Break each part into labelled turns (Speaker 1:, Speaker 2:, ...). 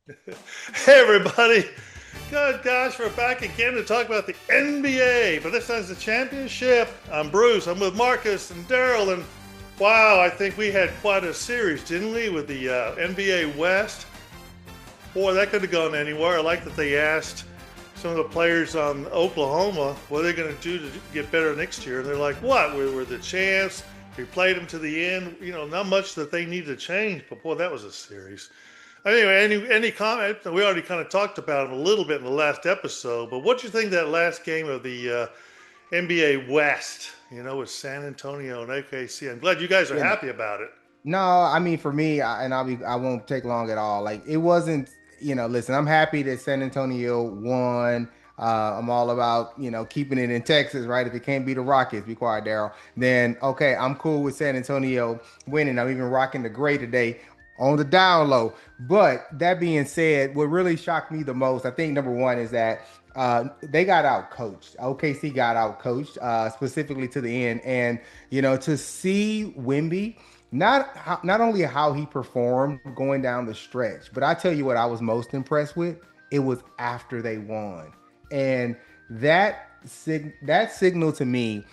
Speaker 1: Hey everybody! Good gosh, we're back again to talk about the NBA, but this time's the championship. I'm Bruce. I'm with Marcus and Daryl, and wow, I think we had quite a series, didn't we, with the NBA West? Boy, that could have gone anywhere. I like that they asked some of the players on Oklahoma what are they going to do to get better next year. And they're like, "What? We're the champs. We played them to the end. You know, not much that they need to change." But boy, that was a series. Anyway, any comment? We already kind of talked about it a little bit in the last episode, but what do you think of that last game of the NBA West? You know, with San Antonio and AKC. I'm glad you guys are
Speaker 2: You know,
Speaker 1: happy about it.
Speaker 2: no, I mean for me, I won't take long at all. Like it wasn't, listen, I'm happy that San Antonio won. I'm all about, keeping it in Texas, right? If it can't be the Rockets, be quiet, Daryl. Then okay, I'm cool with San Antonio winning. I'm even rocking the gray today on the down low. But that being said, what really shocked me the most, I think number one is that they got out coached. OKC got out coached, specifically to the end, and to see Wimby not only how he performed going down the stretch, but I tell you what I was most impressed with. It was after they won, and that signal to me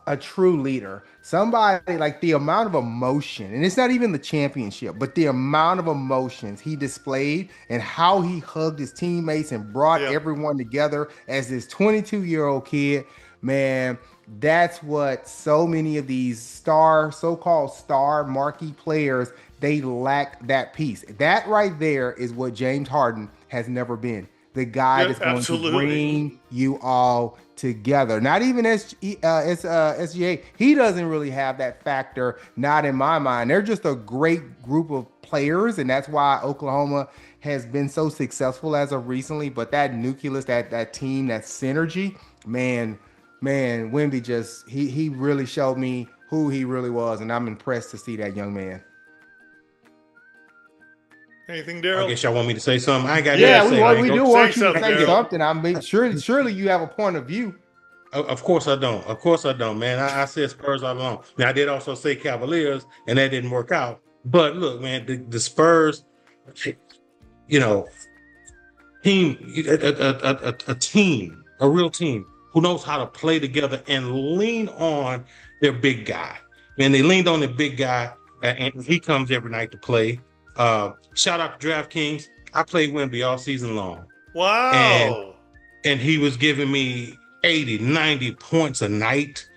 Speaker 2: a true leader, somebody like the amount of emotion, and it's not even the championship, but the amount of emotions he displayed and how he hugged his teammates and brought
Speaker 1: Yeah.
Speaker 2: everyone together as this 22-year-old kid, man. That's what so many of these so-called star marquee players, they lack that piece. That right there is what James Harden has never been. The guy
Speaker 1: Yeah,
Speaker 2: that's going to
Speaker 1: absolutely.
Speaker 2: bring you all together. Not even SGA. He doesn't really have that factor, not in my mind. They're just a great group of players, and that's why Oklahoma has been so successful as of recently. But that nucleus, that team, that synergy, man, Wimby just he really showed me who he really was, and I'm impressed to see that young man.
Speaker 1: Anything,
Speaker 3: I
Speaker 1: Daryl?
Speaker 3: guess y'all want me to say something. I ain't got nothing to
Speaker 2: Yeah,
Speaker 1: Yes.
Speaker 3: say, man.
Speaker 2: we
Speaker 3: Go.
Speaker 2: do
Speaker 1: Say
Speaker 2: want you to
Speaker 1: something,
Speaker 2: say
Speaker 1: Daryl.
Speaker 2: something. I mean, surely you have a point of view.
Speaker 3: Of course I don't. Of course I don't, man. I said Spurs all along. Now I did also say Cavaliers, and that didn't work out. But look, man, the Spurs, you know, team, a team, a real team who knows how to play together and lean on their big guy. Man, they leaned on the big guy, and he comes every night to play. Shout out to DraftKings. I played Wemby all season long, and
Speaker 1: Wow.
Speaker 3: and he was giving me 80, 90 points a night.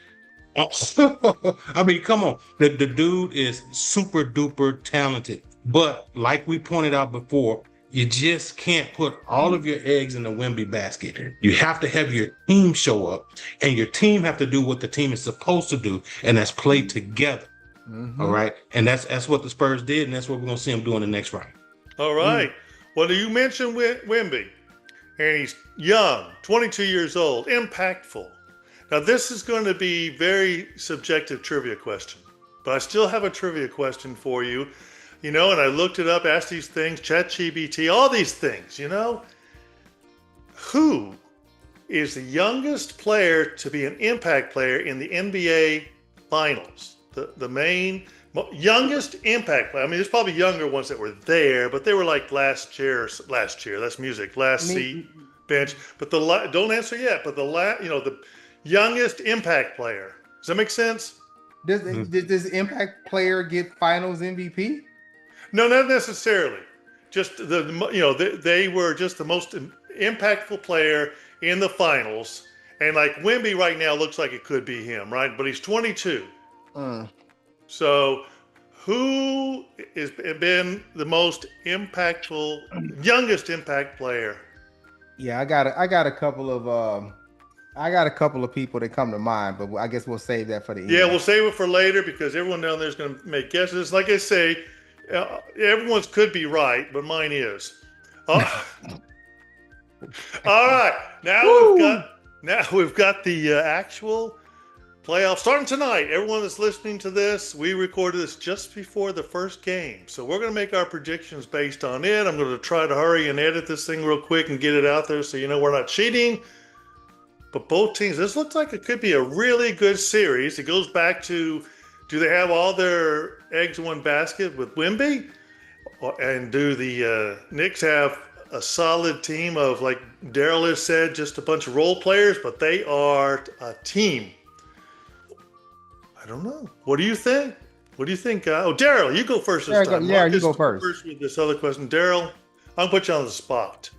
Speaker 3: I mean, come on. The dude is super duper talented. But like we pointed out before, you just can't put all of your eggs in the Wemby basket. You have to have your team show up, and your team have to do what the team is supposed to do, and that's play together. All
Speaker 2: Mm-hmm.
Speaker 3: right. And that's what the Spurs did, and that's what we're gonna see them do in the next round.
Speaker 1: All
Speaker 2: Mm.
Speaker 1: right. Well, you mentioned Wimby, and he's young, 22 years old, impactful. Now, this is going to be very subjective trivia question, but I still have a trivia question for you. You know, and I looked it up, asked these things, ChatGPT, all these things. You know, who is the youngest player to be an impact player in the NBA Finals? The main youngest impact player. I mean, there's probably younger ones that were there, but they were like last year. Last year, that's music. Last
Speaker 2: Me,
Speaker 1: seat, bench. But don't answer yet. But the youngest impact player. Does that make sense?
Speaker 3: Mhm.
Speaker 2: does this impact player get Finals MVP?
Speaker 1: No, not necessarily. Just they were just the most impactful player in the finals, and like Wimby right now looks like it could be him, right? But he's 22.
Speaker 2: Mm.
Speaker 1: So, who has been the most impactful, youngest impact player?
Speaker 2: Yeah, I got a couple of people that come to mind, but I guess we'll save that for the
Speaker 1: Yeah, we'll
Speaker 2: end.
Speaker 1: save it for later because everyone down there is going to make guesses. Like I say, everyone's could be right, but mine is. Uh, all right,
Speaker 2: Woo!
Speaker 1: now we've got the actual playoffs starting tonight. Everyone that's listening to this, we recorded this just before the first game. So we're going to make our predictions based on it. I'm going to try to hurry and edit this thing real quick and get it out there so you know we're not cheating. But both teams, this looks like it could be a really good series. It goes back to do they have all their eggs in one basket with Wimby? And do the Knicks have a solid team of, like Daryl has said, just a bunch of role players, but they are a team? I don't know. What do you think? What do you think? Oh, Daryl, you go first this time.
Speaker 2: Yeah, you
Speaker 1: Marcus,
Speaker 2: go
Speaker 1: go
Speaker 2: first.
Speaker 1: first with this other question. Daryl, I'll put you on the spot.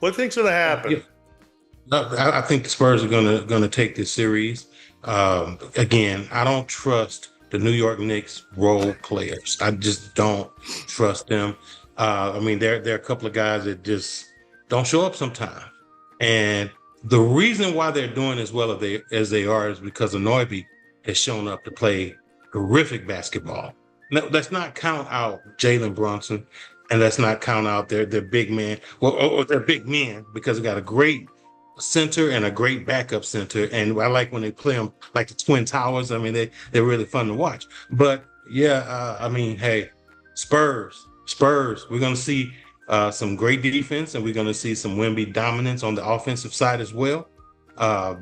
Speaker 1: What do you think's going to happen?
Speaker 3: Yeah. No, I think the Spurs are gonna take this series. Again, I don't trust the New York Knicks role players. I just don't trust them. I mean, there are a couple of guys that just don't show up sometimes, and the reason why they're doing as well as they are is because Anoibi has shown up to play terrific basketball. Now, let's not count out Jalen Brunson, and let's not count out their big man, well, or their big men, because they got a great center and a great backup center. And I like when they play them like the Twin Towers. I mean, they're really fun to watch. But yeah, I mean, hey, Spurs, we're going to see some great defense, and we're going to see some Wemby dominance on the offensive side as well.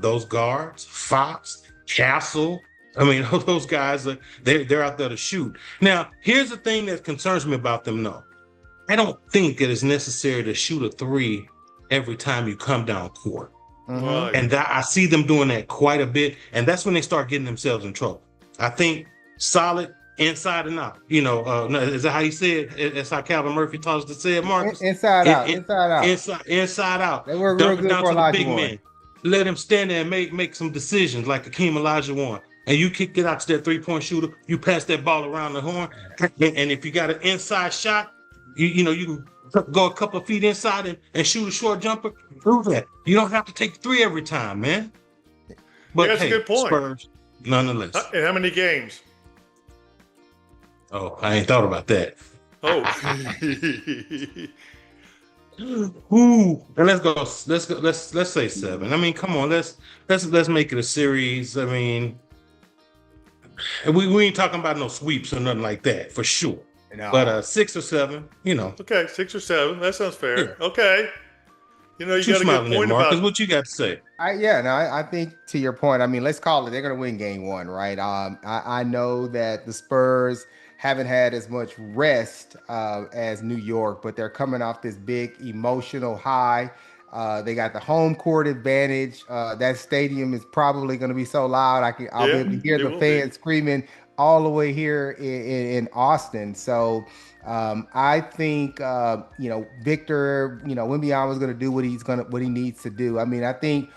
Speaker 3: Those guards, Fox, Castle, I mean, those guys, they're out there to shoot. Now, here's the thing that concerns me about them, though. I don't think it is necessary to shoot a three every time you come down court.
Speaker 1: Right.
Speaker 3: And I see them doing that quite a bit. And that's when they start getting themselves in trouble. I think solid inside and out. You know, is that how you say it? That's how Calvin Murphy taught us to say it, Marcus?
Speaker 2: Inside out.
Speaker 3: Inside out.
Speaker 2: They work
Speaker 3: Dump
Speaker 2: real
Speaker 3: it
Speaker 2: good
Speaker 3: down
Speaker 2: for
Speaker 3: to the
Speaker 2: Elijah
Speaker 3: big
Speaker 2: Warren.
Speaker 3: man. Let him stand there and make some decisions like Hakeem Olajuwon. And you kick it out to that three-point shooter. You pass that ball around the horn. And if you got an inside shot, you can go a couple of feet inside and shoot a short jumper. Prove that. You don't have to take three every time, man. But
Speaker 1: that's a good point.
Speaker 3: Spurs, nonetheless.
Speaker 1: And how many games?
Speaker 3: Oh, I ain't thought about that.
Speaker 1: Oh.
Speaker 3: Ooh. And let's say 7. I mean, come on, let's make it a series. I mean, we ain't talking about no sweeps or nothing like that for sure.
Speaker 2: No.
Speaker 3: But 6 or 7, you know.
Speaker 1: Okay, 6 or 7. That sounds fair.
Speaker 3: Yeah.
Speaker 1: Okay. You know, you
Speaker 3: Too
Speaker 1: got a
Speaker 3: smiling
Speaker 1: good point
Speaker 3: there, Marcus.
Speaker 1: about.
Speaker 3: What you got to say?
Speaker 2: I think to your point, I mean, let's call it, they're going to win game 1, right? I know that the Spurs haven't had as much rest as New York, but they're coming off this big emotional high. They got the home court advantage. That stadium is probably going to be so loud. I'll be able to hear the fans screaming all the way here in Austin. So I think Victor, Wembanyama is going to do what he needs to do. I mean, I think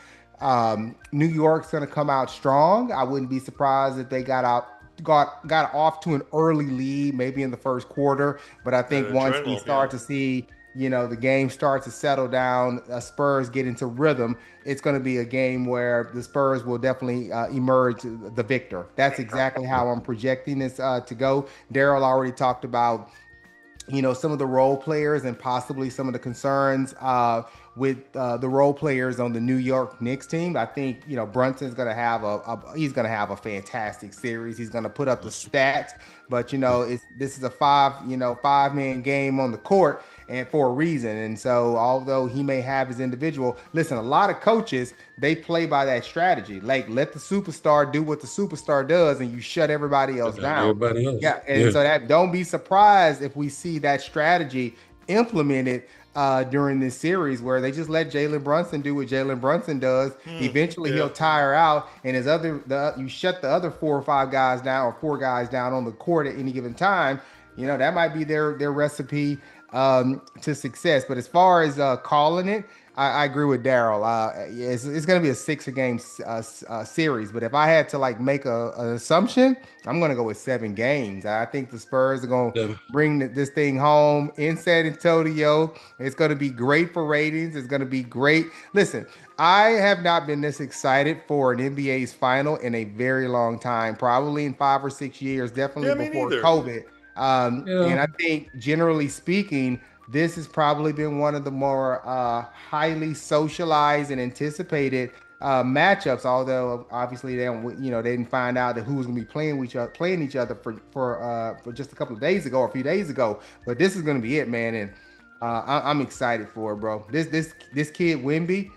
Speaker 2: New York's going to come out strong. I wouldn't be surprised if they got off to an early lead, maybe in the first quarter. But I think once we start to see, the game starts to settle down, Spurs get into rhythm, it's going to be a game where the Spurs will definitely emerge the victor. That's exactly how I'm projecting this to go. Daryl already talked about, some of the role players and possibly some of the concerns with the role players on the New York Knicks team. I think, Brunson's going to have he's going to have a fantastic series. He's going to put up the stats, but this is a 5-man game on the court, and for a reason. And so although he may have his individual, listen, a lot of coaches, they play by that strategy. Like, let the superstar do what the superstar does, and you shut everybody else down.
Speaker 3: Everybody else.
Speaker 2: Yeah. And so that, don't be surprised if we see that strategy implemented during this series, where they just let Jalen Brunson do what Jalen Brunson does. Eventually he'll tire out, and you shut the other 4 or 5 guys down, or 4 guys down on the court at any given time. That might be their recipe to success. But as far as calling it, I agree with Daryl. It's going to be a 6-game series. But if I had to make an assumption, I'm going to go with 7 games. I think the Spurs are going to bring this thing home in San Antonio. It's going to be great for ratings. It's going to be great. Listen, I have not been this excited for an NBA's final in a very long time, probably in 5 or 6 years, definitely before COVID. And I think, generally speaking, this has probably been one of the more highly socialized and anticipated matchups. Although obviously they didn't find out that who was going to be playing each other for just a couple of days ago or a few days ago. But this is going to be it, man, and I'm excited for it, bro. This kid Wemby,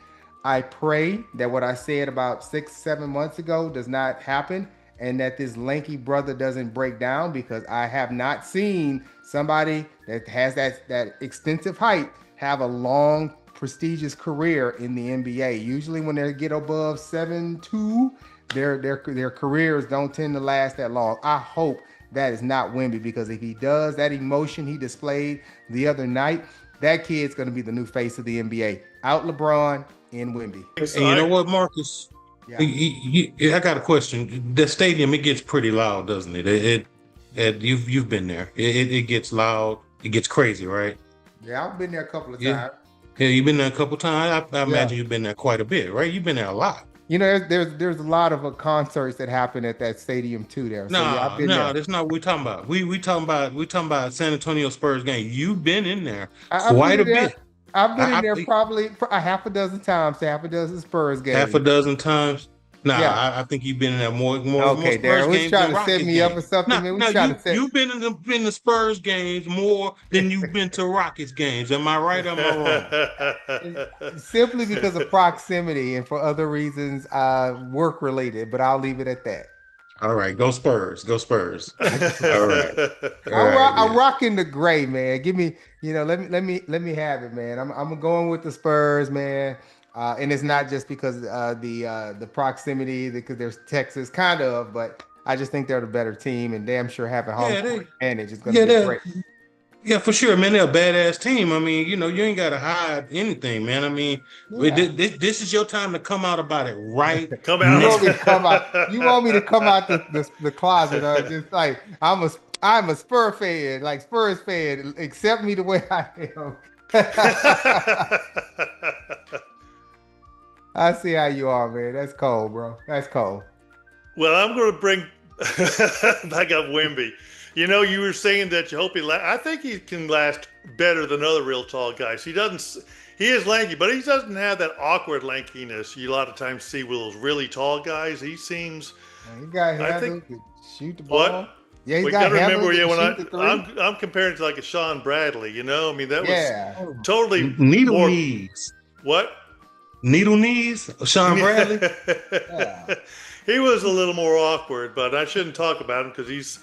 Speaker 2: I pray that what I said about 6-7 months ago does not happen, and that this lanky brother doesn't break down, because I have not seen somebody that has that extensive height have a long prestigious career in the NBA. Usually when they get above 7'2", their careers don't tend to last that long. I hope that is not Wemby, because if he does, that emotion he displayed the other night, that kid's going to be the new face of the NBA. Out LeBron, in Wemby.
Speaker 3: And you know what, Marcus?
Speaker 2: Yeah.
Speaker 3: I got a question. The stadium, it gets pretty loud, doesn't it? You've been there. It gets loud. It gets crazy, right?
Speaker 2: Yeah, I've been there a couple of
Speaker 3: Yeah.
Speaker 2: times.
Speaker 3: Yeah, you've been there a couple times. I
Speaker 2: Yeah.
Speaker 3: imagine you've been there quite a bit, right? You've been there a lot.
Speaker 2: You know, there's a lot of concerts that happen at that stadium too there. So yeah, I've been there.
Speaker 3: That's not what we're talking about. We talking about San Antonio Spurs game. You've been in there
Speaker 2: I've
Speaker 3: quite
Speaker 2: been
Speaker 3: a
Speaker 2: in there.
Speaker 3: bit.
Speaker 2: I've been in there
Speaker 3: think
Speaker 2: probably a half a dozen times, half a dozen Spurs games.
Speaker 3: half a dozen times.
Speaker 2: Yeah.
Speaker 3: I think you've been in there more
Speaker 2: Okay,
Speaker 3: Spurs
Speaker 2: Darren, was
Speaker 3: games
Speaker 2: trying
Speaker 3: than
Speaker 2: to set
Speaker 3: Rockets
Speaker 2: me up
Speaker 3: games.
Speaker 2: or something, man. We trying to set.
Speaker 3: You've been in the Spurs games more than you've been to Rockets games. Am I right or am I wrong?
Speaker 2: Simply because of proximity and for other reasons, work related. But I'll leave it at that.
Speaker 3: All right, go Spurs. Go Spurs. All right.
Speaker 2: I'm rocking the gray, man. Give me, let me have it, man. I'm going with the Spurs, man. And it's not just because the proximity, because there's Texas, kind of, but I just think they're the better team, and damn sure having home court advantage is going to be great.
Speaker 3: Yeah, for sure, man. They're a badass team. I mean, you ain't got to hide anything, man. I mean, this is your time to come out about it, right?
Speaker 1: Come out.
Speaker 2: You want me to come out? You want me to come out the closet? Just like I'm a Spurs fan, like Spurs fan. Accept me the way I am. I see how you are, man. That's cold, bro. That's cold.
Speaker 1: Well, I'm going to bring back up Wemby. You were saying that you hope I think he can last better than other real tall guys. He is lanky, but he doesn't have that awkward lankiness you a lot of times see with those really tall guys. He seems.
Speaker 2: He got handle to shoot the ball.
Speaker 1: What?
Speaker 2: Yeah,
Speaker 1: we got to remember. Yeah, when I'm comparing to like a Sean Bradley. I mean that was totally
Speaker 3: needle knees.
Speaker 1: What?
Speaker 3: Needle knees, Sean Bradley.
Speaker 2: Yeah.
Speaker 1: He was a little more awkward, but I shouldn't talk about him because he's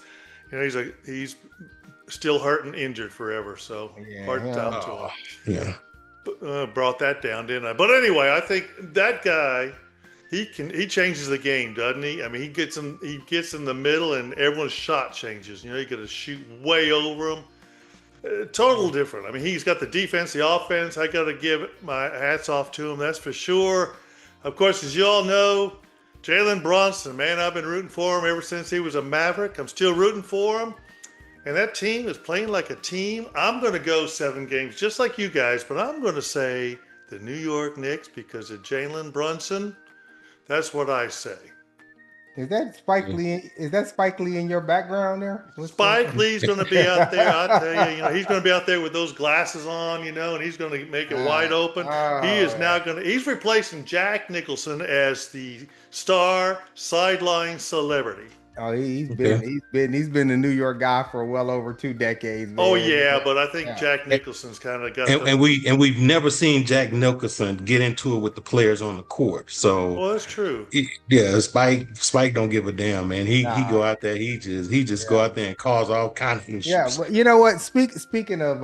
Speaker 1: still hurt and injured forever. So hard to talk to him.
Speaker 3: Yeah.
Speaker 1: Brought that down, didn't I? But anyway, I think that guy, he changes the game, doesn't he? I mean, he gets in the middle and everyone's shot changes. You got to shoot way over him. Total different. I mean, he's got the defense, the offense. I got to give my hats off to him. That's for sure. Of course, as you all know, Jalen Brunson, man, I've been rooting for him ever since he was a Maverick. I'm still rooting for him. And that team is playing like a team. I'm going to go 7 games, just like you guys, but I'm going to say the New York Knicks because of Jalen Brunson. That's what I say.
Speaker 2: Is that Spike Lee? Is that Spike Lee in your background there?
Speaker 1: Spike Lee's going to be out there. I tell you, he's going to be out there with those glasses on, and he's going to make it wide open. He is now he's replacing Jack Nicholson as the star sideline celebrity.
Speaker 2: Oh, he's been the New York guy for well over 2 decades. Man.
Speaker 1: Oh yeah, but I think Jack Nicholson's kind of got.
Speaker 3: And we've never seen Jack Nicholson get into it with the players on the court. So
Speaker 1: well, that's true.
Speaker 3: Spike don't give a damn, man. He go out there. He just go out there and cause all kinds of issues.
Speaker 2: Yeah, but you know what? Speaking of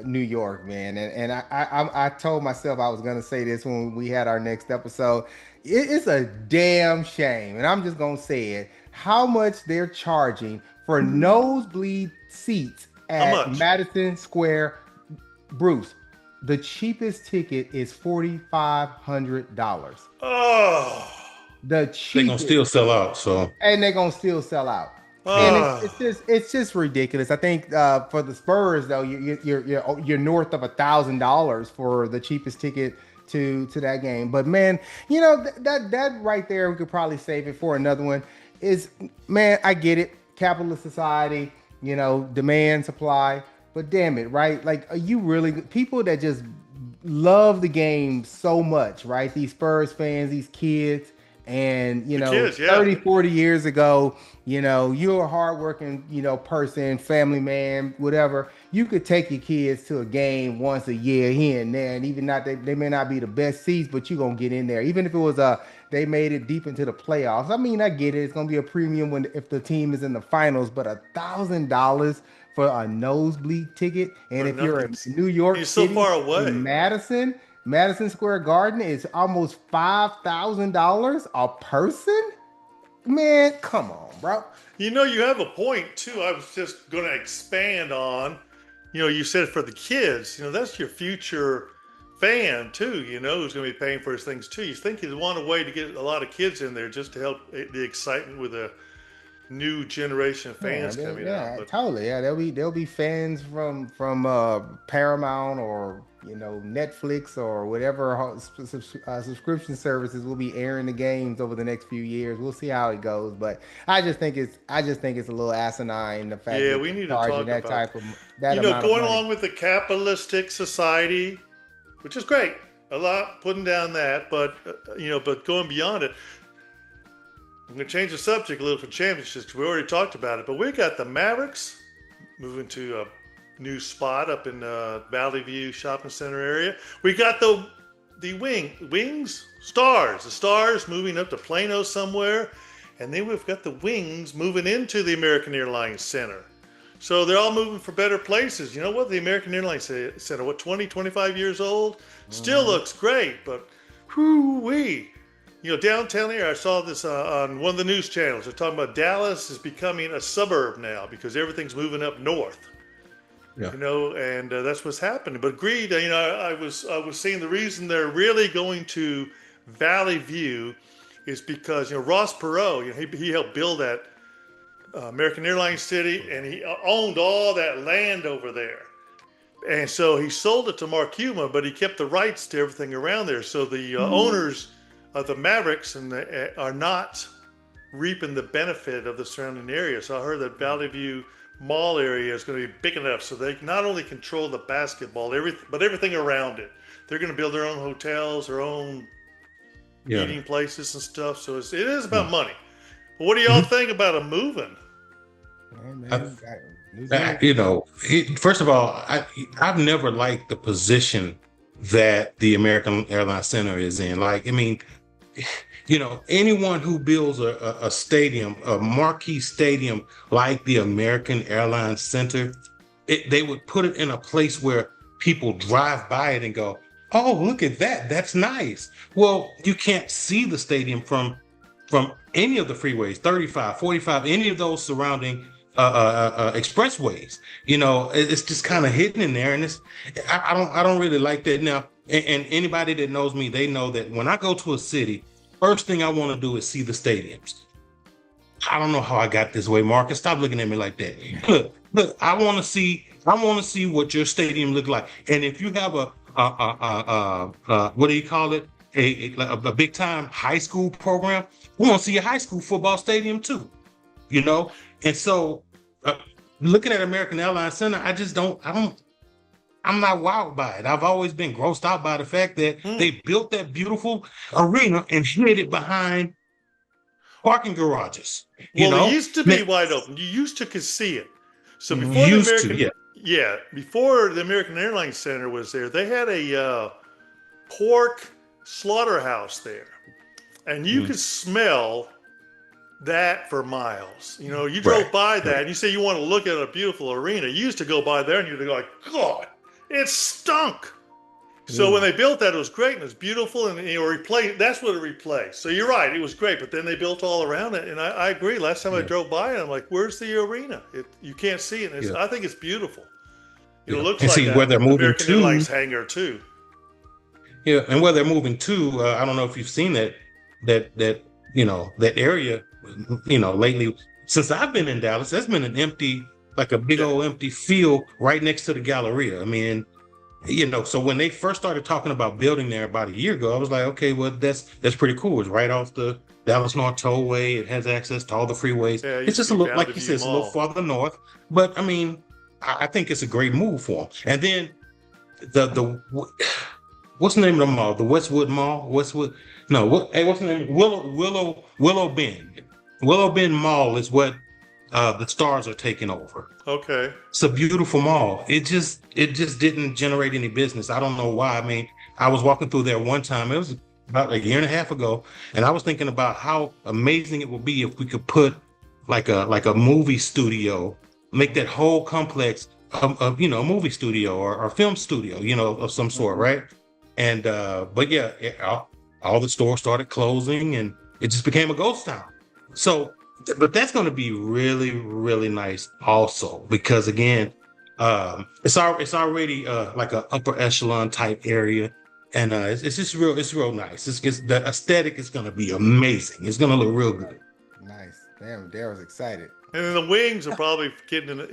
Speaker 2: New York, man, and I told myself I was gonna say this when we had our next episode. It's a damn shame, and I'm just gonna say it. How much they're charging for nosebleed seats at Madison Square. Bruce, the cheapest ticket is $4,500.
Speaker 1: Oh,
Speaker 2: the cheapest.
Speaker 3: They're gonna still sell out.
Speaker 2: And they're gonna still sell out. And it's just ridiculous. I think for the Spurs though, you're north of $1,000 for the cheapest ticket to that game. But man, that right there, we could probably save it for another one. Man, I get it. Capitalist society, demand, supply. But damn it, right? Like, are you really people that just love the game so much, right? These Spurs fans, these kids, And,
Speaker 1: The kids, yeah.
Speaker 2: 30, 40 years ago, you're a hardworking, person, family man, whatever. You could take your kids to a game once a year here and there. And even not, they may not be the best seats, but you're going to get in there. Even if it was they made it deep into the playoffs. I mean, I get it. It's going to be a premium if the team is in the finals, but $1,000 for a nosebleed ticket. And if you're in New York
Speaker 1: You're
Speaker 2: City,
Speaker 1: so far away.
Speaker 2: in Madison Square Garden is almost $5,000 a person. Man, come on, bro.
Speaker 1: You have a point too. I was just going to expand on, you said for the kids, that's your future fan too, who's going to be paying for his things too. You think you'd want a way to get a lot of kids in there just to help the excitement with a new generation of fans coming out. But
Speaker 2: totally. Yeah, there'll be fans from Paramount or Netflix or whatever subscription services will be airing the games over the next few years. We'll see how it goes, but I just think it's a little asinine, the fact that
Speaker 1: we need to talk
Speaker 2: that
Speaker 1: about
Speaker 2: type of that amount
Speaker 1: going
Speaker 2: of money.
Speaker 1: along with the capitalistic society, which is great. A lot putting down that, but but going beyond it. I'm going to change the subject a little for championships. We already talked about it, but we got the Mavericks moving to a new spot up in Valley View Shopping Center area. We got the Stars moving up to Plano somewhere, and then we've got the Wings moving into the American Airlines Center. So they're all moving for better places. You know what? The American Airlines Center, 20, 25 years old? Still looks great, but whoo-wee. Downtown here, I saw this on one of the news channels. They're talking about Dallas is becoming a suburb now because everything's moving up north. Yeah. And that's what's happening. But agreed, I was seeing the reason they're really going to Valley View is because, Ross Perot, he helped build that American Airlines City, and he owned all that land over there. And so he sold it to Mark Cuban, but he kept the rights to everything around there. So the owners of the Mavericks are not reaping the benefit of the surrounding area. So I heard that Valley View Mall area is going to be big enough so they not only control the basketball, but everything around it. They're going to build their own hotels, their own eating places and stuff. So it is about money. But what do y'all think about them moving?
Speaker 3: First of all, I've never liked the position that the American Airlines Center is in. Anyone who builds a stadium, a marquee stadium like the American Airlines Center, they would put it in a place where people drive by it and go, oh, look at that. That's nice. Well, you can't see the stadium from any of the freeways, 35, 45, any of those surrounding expressways. It's just kind of hidden in there, and I don't really like that. Now, and anybody that knows me, they know that when I go to a city, first thing I want to do is see the stadiums. I don't know how I got this way, Marcus. Stop looking at me like that. Look, I want to see what your stadium look like. And if you have a what do you call it? A big time high school program, we want to see a high school football stadium too. And so looking at American Airlines Center, I'm not wowed by it. I've always been grossed out by the fact that they built that beautiful arena and hid it behind parking garages.
Speaker 1: It used to be wide open. You could see it. So before before the American Airlines Center was there, they had a pork slaughterhouse there, and you could smell that for miles. You drove by that and you say you want to look at a beautiful arena. You used to go by there and you'd go like, God, it stunk. So when they built that, it was great and it was beautiful, and replaced. That's what it replaced. So you're right, it was great, but then they built all around it, and I agree. Last time I drove by it, I'm like, where's the arena? You can't see it. I think it's beautiful. It looks like that.
Speaker 3: Where they're moving
Speaker 1: American Airlines hangar too.
Speaker 3: Yeah, and where they're moving to, I don't know if you've seen that area. Lately, since I've been in Dallas, there's been a big old empty field right next to the Galleria. I mean, so when they first started talking about building there about a year ago, I was like, okay, well, that's pretty cool. It's right off the Dallas North Tollway. It has access to all the freeways. Yeah, it's just a little, like you said, it's a little farther north. But I mean, I think it's a great move for them. And then what's the name of the mall? The Westwood Mall? Westwood? No, what's the name? Willow Bend. Willow Bend Mall is what the Stars are taking over.
Speaker 1: Okay.
Speaker 3: It's a beautiful mall. It just didn't generate any business. I don't know why. I mean, I was walking through there one time. It was about a year and a half ago, and I was thinking about how amazing it would be if we could put like a movie studio, make that whole complex a movie studio or film studio, of some sort, right? And but yeah, all the stores started closing, and it just became a ghost town. So, but that's going to be really, really nice also, because again, it's already like a upper echelon type area, and it's just real nice. The aesthetic is going to be amazing. It's going to look real good.
Speaker 2: Nice. Damn, Daryl's excited.
Speaker 1: And then the Wings are probably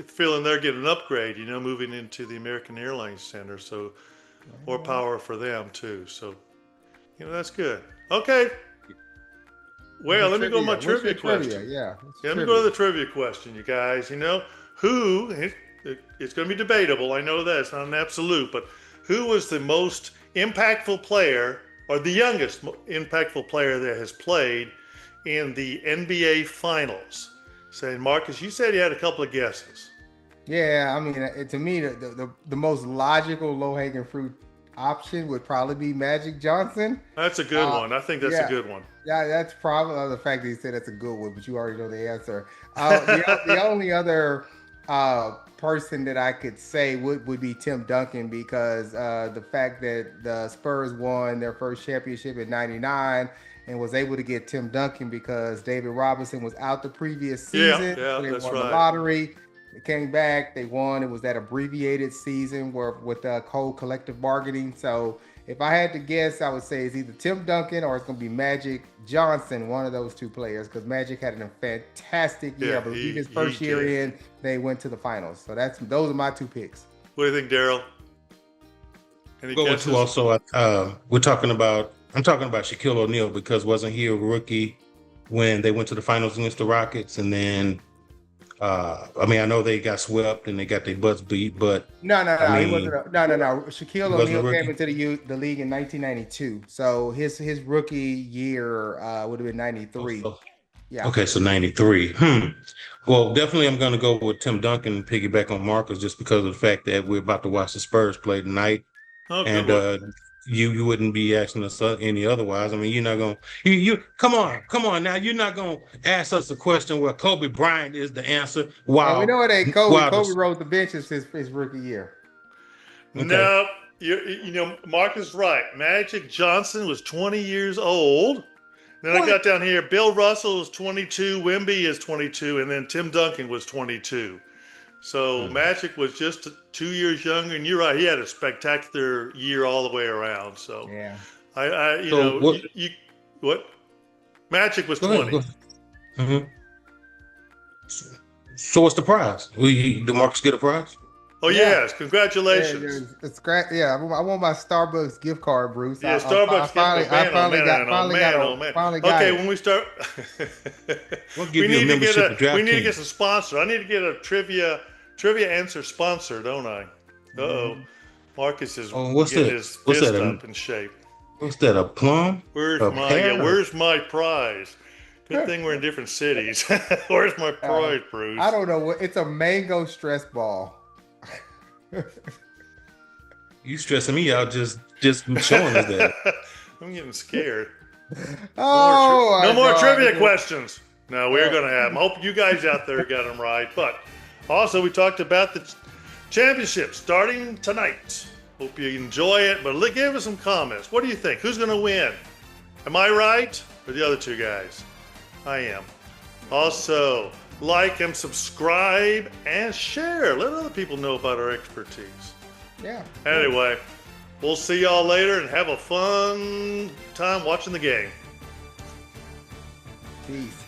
Speaker 1: feeling they're getting an upgrade, moving into the American Airlines Center. So more power for them too. So, that's good. Okay. Well, let me go to my trivia question.
Speaker 2: Yeah.
Speaker 1: Let me go to the trivia question, you guys. Who, it's going to be debatable. I know that. It's not an absolute, but who was the most impactful player or the youngest impactful player that has played in the NBA Finals? Saying, Marcus, you said you had a couple of guesses.
Speaker 2: Yeah, I mean, to me, the most logical low-hanging fruit option would probably be Magic Johnson.
Speaker 1: That's a good one. I think that's a good one.
Speaker 2: Yeah, that's probably the fact that you said that's a good one, but you already know the answer. The only other person that I could say would be Tim Duncan, because the fact that the Spurs won their first championship in '99 and was able to get Tim Duncan because David Robinson was out the previous season.
Speaker 1: Yeah,
Speaker 2: so they
Speaker 1: that's
Speaker 2: won
Speaker 1: right.
Speaker 2: the lottery. They came back, they won. It was that abbreviated season with cold collective bargaining. So if I had to guess, I would say it's either Tim Duncan or it's going to be Magic Johnson, one of those two players, because Magic had a fantastic year. I believe his first year in, they went to the finals. So those are my two picks.
Speaker 1: What do you think, Daryl? Any guesses?
Speaker 3: Also, I'm talking about Shaquille O'Neal, because wasn't he a rookie when they went to the finals against the Rockets? And then, I know they got swept and they got their butts beat, but
Speaker 2: no. He wasn't. No. Shaquille O'Neal came into the league in 1992, so his rookie year would have been '93. Yeah.
Speaker 3: Okay, so '93. Well, definitely, I'm going to go with Tim Duncan and piggyback on Marcus, just because of the fact that we're about to watch the Spurs play tonight, and you wouldn't be asking us any otherwise. I mean, you're not going. You come on now. You're not going to ask us a question where Kobe Bryant is the answer. Wow,
Speaker 2: we know it ain't Kobe. Kobe rode the benches his rookie year.
Speaker 1: Okay. No, Marcus is right. Magic Johnson was 20 years old. Then I got down here. Bill Russell was 22. Wemby is 22, and then Tim Duncan was 22. So Magic was just 2 years younger, and you're right. He had a spectacular year all the way around. So
Speaker 2: yeah,
Speaker 1: what? Magic was 20.
Speaker 3: Mm-hmm. So what's the prize? Did Marcus get a prize?
Speaker 1: Oh yes, congratulations!
Speaker 2: It's great. Yeah, I want my Starbucks gift card, Bruce.
Speaker 1: Yeah, Starbucks gift card.
Speaker 2: I finally got it.
Speaker 1: When we start,
Speaker 3: we need
Speaker 1: to get some sponsor. I need to get a trivia answer sponsor, don't I? Marcus is getting his fist up in shape.
Speaker 3: What's that? A plum?
Speaker 2: Where's
Speaker 1: my prize? Good thing we're in different cities. Where's my prize, Bruce?
Speaker 2: I don't know what. It's a mango stress ball.
Speaker 3: You stressing me out just showing us that.
Speaker 1: I'm getting scared.
Speaker 2: No
Speaker 1: more trivia questions. No, we're going to have them. Hope you guys out there got them right. But also, we talked about the championship starting tonight. Hope you enjoy it. But give us some comments. What do you think? Who's going to win? Am I right? Or the other two guys? I am. Also, like and subscribe and share. Let other people know about our expertise.
Speaker 2: Yeah.
Speaker 1: Anyway, we'll see y'all later and have a fun time watching the game.
Speaker 2: Peace.